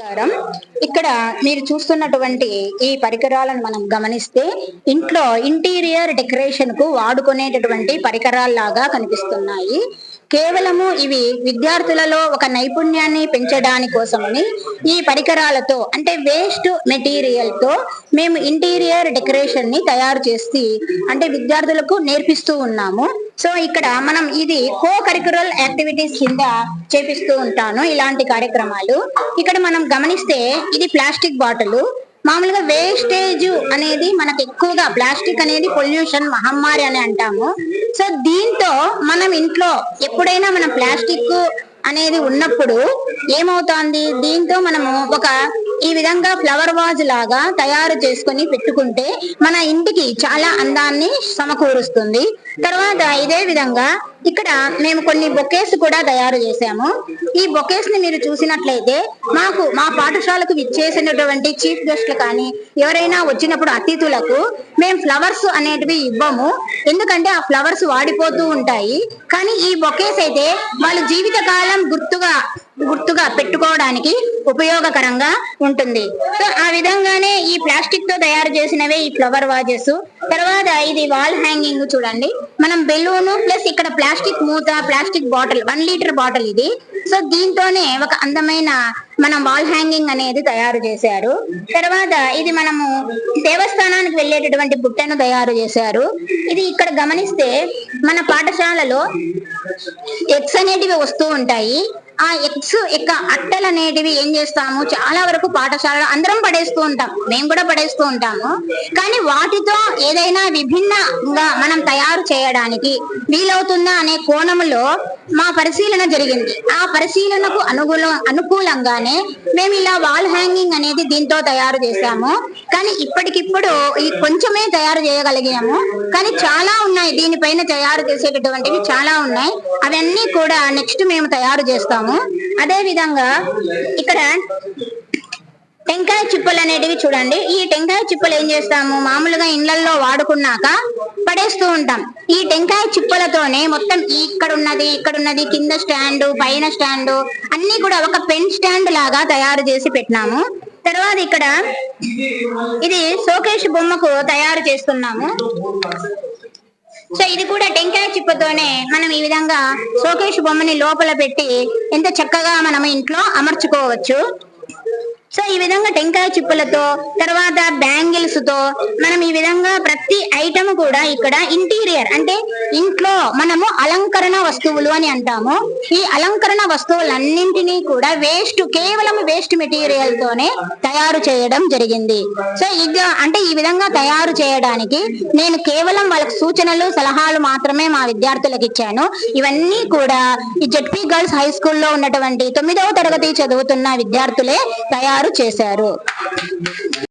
నమస్కారం. ఇక్కడ మీరు చూస్తున్నటువంటి ఈ పరికరాలను మనం గమనిస్తే ఇంట్లో ఇంటీరియర్ డెకరేషన్ కు వాడుకునేటటువంటి పరికరాల్లాగా కనిపిస్తున్నాయి. కేవలము ఇవి విద్యార్థులలో ఒక నైపుణ్యాన్ని పెంచడానికి కోసమని ఈ పరికరాలతో అంటే వేస్ట్ మెటీరియల్ తో మేము ఇంటీరియర్ డెకరేషన్ ని తయారు చేసి అంటే విద్యార్థులకు నేర్పిస్తూ ఉన్నాము. సో ఇక్కడ మనం ఇది కో కరిక్యులర్ యాక్టివిటీస్ కింద చేపిస్తూ ఉంటాను ఇలాంటి కార్యక్రమాలు. ఇక్కడ మనం గమనిస్తే ఇది ప్లాస్టిక్ బాటిల్. మామూలుగా వేస్టేజ్ అనేది మనకు ఎక్కువగా ప్లాస్టిక్ అనేది పొల్యూషన్ మహమ్మారి అని అంటాము. సో దీంతో మనం ఇంట్లో ఎప్పుడైనా మనం ప్లాస్టిక్ అనేది ఉన్నప్పుడు ఏమవుతోంది, దీంతో మనము ఒక ఈ విధంగా ఫ్లవర్ వాజ్ లాగా తయారు చేసుకొని పెట్టుకుంటే మన ఇంటికి చాలా అందాన్ని సమకూరుస్తుంది. తర్వాత ఇదే విధంగా ఇక్కడ మేము కొన్ని బొకేస్ కూడా తయారు చేసాము. ఈ బొకేస్ ని మీరు చూసినట్లయితే మా పాఠశాలకు విచ్చేసినటువంటి చీఫ్ గెస్ట్లు కానీ ఎవరైనా వచ్చినప్పుడు అతిథులకు మేము ఫ్లవర్స్ అనేటివి ఇవ్వము. ఎందుకంటే ఆ ఫ్లవర్స్ వాడిపోతూ ఉంటాయి. కానీ ఈ బొకేస్ అయితే వాళ్ళ జీవితకాలం గుర్తుగా పెట్టుకోవడానికి ఉపయోగకరంగా ఉంటుంది. సో ఆ విధంగానే ఈ ప్లాస్టిక్ తో తయారు చేసినవే ఈ ఫ్లవర్ వాజెస్. తర్వాత ఇది వాల్ హ్యాంగింగ్ చూడండి. మనం బెలూన్ ప్లస్ ఇక్కడ ప్లాస్టిక్ మూత, ప్లాస్టిక్ బాటిల్ 1 లీటర్ బాటిల్ ఇది. సో దీంతోనే ఒక అందమైన మనం వాల్ హ్యాంగింగ్ అనేది తయారు చేశారు. తర్వాత ఇది మనము దేవస్థానానికి వెళ్ళేటటువంటి బుట్టను తయారు చేశారు. ఇది ఇక్కడ గమనిస్తే మన పాఠశాలలో ఎగ్స్ అనేటివి వస్తూ ఉంటాయి. ఆ ఎగ్స్ యొక్క అట్టలు అనేటివి ఏం చేస్తాము, చాలా వరకు పాఠశాలలో అందరం పడేస్తూ ఉంటాం, మేము కూడా పడేస్తూ ఉంటాము. కానీ వాటితో ఏదైనా విభిన్నంగా మనం తయారు చేయడానికి వీలవుతుందా అనే కోణంలో మా పరిశీలన జరిగింది. ఆ పరిశీలనకు అనుకూలంగానే మేము ఇలా వాల్ హ్యాంగింగ్ అనేది దీంతో తయారు చేశాము. కానీ ఇప్పటికిప్పుడు ఈ కొంచెమే తయారు చేయగలిగాము. కానీ చాలా ఉన్నాయి, దీనిపైన తయారు చేసేటటువంటివి చాలా ఉన్నాయి. అవన్నీ కూడా నెక్స్ట్ మేము తయారు చేస్తాము. అదే విధంగా ఇక్కడ టెంకాయ చిప్పలు అనేటివి చూడండి. ఈ టెంకాయ చిప్పలు ఏం చేస్తాము, మామూలుగా ఇళ్లలో వాడుకున్నాక పడేస్తూ ఉంటాం. ఈ టెంకాయ చిప్పలతోనే మొత్తం ఇక్కడున్నది కింద స్టాండ్, పైన స్టాండ్ అన్ని కూడా ఒక పెన్ స్టాండ్ లాగా తయారు చేసి పెట్టినాము. తర్వాత ఇక్కడ ఇది షోకేస్ బొమ్మకు తయారు చేస్తున్నాము. సో ఇది కూడా టెంకాయ చిప్పతోనే మనం ఈ విధంగా షోకేస్ బొమ్మని లోపల పెట్టి ఎంత చక్కగా మనం ఇంట్లో అమర్చుకోవచ్చు. సో ఈ విధంగా టెంకాయ చిప్పలతో, తర్వాత బ్యాంగిల్స్ తో మనం ఈ విధంగా ప్రతి ఐటమ్ కూడా ఇక్కడ ఇంటీరియర్ అంటే ఇంట్లో మనము అలంకరణ వస్తువులు అని అంటాము. ఈ అలంకరణ వస్తువులన్నింటినీ కూడా కేవలం వేస్ట్ మెటీరియల్ తోనే తయారు చేయడం జరిగింది. సో ఇది అంటే ఈ విధంగా తయారు చేయడానికి నేను కేవలం వాళ్ళకి సూచనలు సలహాలు మాత్రమే మా విద్యార్థులకు ఇచ్చాను. ఇవన్నీ కూడా ఈ జెడ్పీ గర్ల్స్ హై స్కూల్లో ఉన్నటువంటి 9వ తరగతి చదువుతున్న విద్యార్థులే తయారు చేశారు.